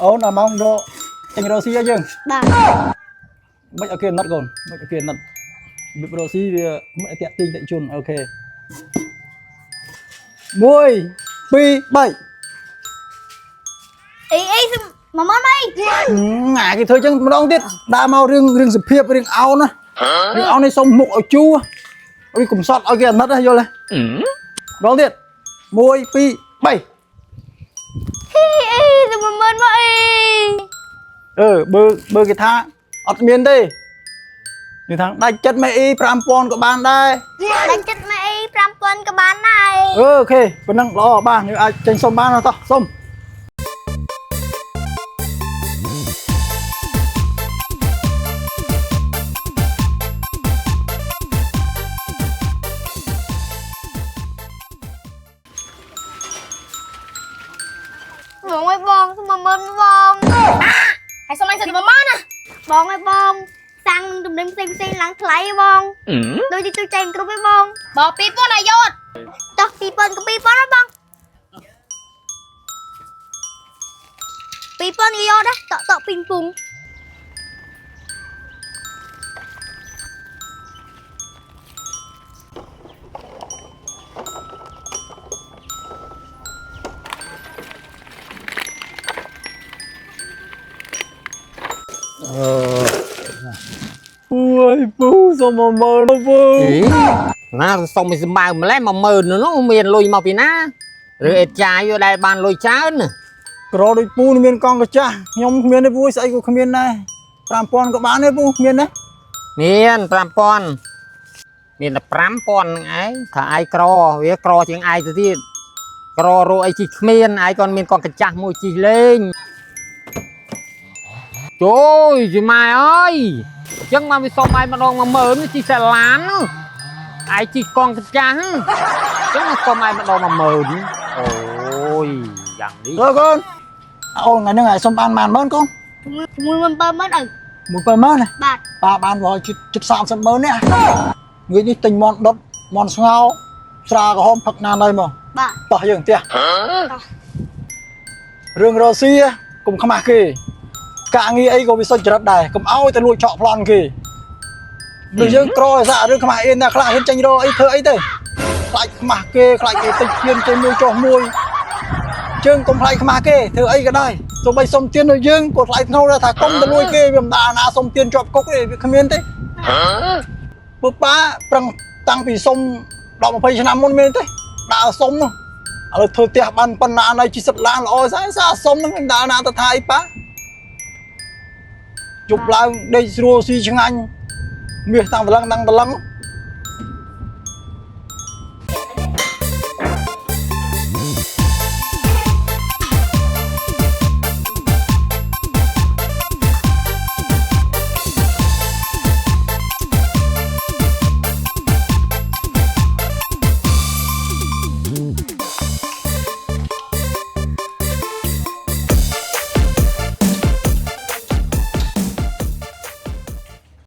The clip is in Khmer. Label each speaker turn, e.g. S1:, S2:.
S1: អូនអាម៉ោងរកចេញរកស៊ីអីយើង
S2: បាទ
S1: មិនអូខេណាត់កូនមិនអូខេណាត់វិបរកស៊ីវាមិនតាក់ទាញតិជនអូខេ1 2 3
S2: អី10000អី
S1: ងាគេធ្វើចឹងម្ដងទៀតដើរមករឿងសុភាពរឿងអោនណារឿងអោននេះសុំមុខឲ្យជូរឲ្យកំសត់ឲ្យគេអាណិតណាយល់ទេម្ដងទៀត1 2 3
S2: អី10000មកអី
S1: បើគេថាអត់មានទេនិយាយថាដាច់ចិត្តមេអ៊ី5000ក៏បានដែរ
S2: ដាច់ចិត្តមេអ៊ី5000ក៏បានដែរ
S1: អូខេប៉ុណ្ណឹងល្អបានយើងអាចចេញសុំបានតោះសុំ
S2: បងសុំ10000បងហើយសុំអីសិន10000ណាបងឲ្យបងសាំងនឹងទំនិញផ្សេងឡើងថ្លៃបងដូចទីជួយចែកគ្រប់ឯងបង2000អាយុចុះ2000ក៏2000ហ៎បង2000ក៏យកដែរតក់ពីងពុង
S1: អូយពូសុំ10000ពូ
S3: ណាសុំមិនសម្បើម្លេះ10000នោះមានលុយមកពីណាឬអេតចាយវាដែលបានលុយច្រើន
S1: ក្រដូចពូមានកង់កាចាស់ខ្ញុំគ្មានទេពូស្អីក៏គ្មានដែរ5000ក៏បានទេពូមានទេ
S3: មាន5000មានតែ5000ហ្នឹងឯងថាឯងក្រវាក្រជាងឯងទៅទៀតក្ររកអីជីគ្មានឯងcònមានកង់កាចាស់មួយជីលេងចូលជីម៉ែអើយចឹងមកវាសុំឯងម្ដង10000ជីសាឡានឯងជីកង់កាចាស់ចឹងមកសុំឯងម្ដង10000អូយយ៉ាងនេះ
S1: កូនអូនថ្ងៃហ្នឹងឯងសុំបានប៉ុន្មានកូន
S2: 17000អើ
S1: 17000ណា
S2: បាទ
S1: ប៉ាបានប្រហែលជិត30000នេះងាយនេះទិញមន់ដុតមន់ស្ងោស្រាក្រហមផឹកណានៅមក
S2: បាទ
S1: តោះយើងផ្ទះរឿងរ៉ូស៊ីកុំខ្មាស់គេការងារអីក៏វាសុចរិតដែរកុំឲ្យតែលួចឆក់ប្លន់គេដូចយើងក្រឯសារឿងខ្មាស់អៀនណាខ្លះហ៊ានចាញ់រកអីធ្វើអីទៅខ្លាចខ្មាស់គេខ្លាចគេតិចទៀនចេញមួយចុះមួយជើងកុំខ្លាចខ្មាស់គេធ្វើអីក៏ដែរទោះបីសុំទៀនដូចយើងក៏ថ្លៃធ្នូដែរថាកុំទៅលួចគេវាមិនដាណាសុំទៀនជាប់គុកទេវាគ្មានទេពូប៉ាប្រឹងតាំងពីសុំ10 20ឆ្នាំមុនមានទេដើរសុំនោះឥឡូវធ្វើផ្ទះបានប៉ុណ្ណានៅ70ឡានល្អស្អីសាសុំនឹងដើរណាទៅថាអីប៉ាជប់ឡើងដេកស្រួលស៊ីឆ្ងាញ់មាសតាំងតឡឹង